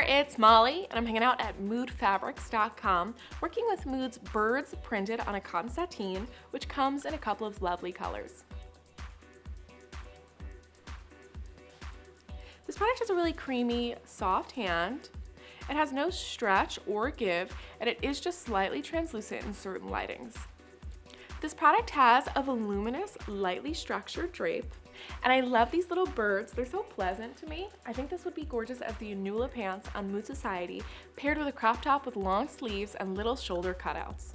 there, it's Molly, and I'm hanging out at moodfabrics.com, working with Mood's birds printed on a cotton sateen, which comes in a couple of lovely colors. This product has a really creamy, soft hand. It has no stretch or give, and it is just slightly translucent in certain lightings. This product has a voluminous, lightly structured drape, and I love these little birds. They're so pleasant to me. I think this would be gorgeous as the Unula pants on Mood Society, paired with a crop top with long sleeves and little shoulder cutouts.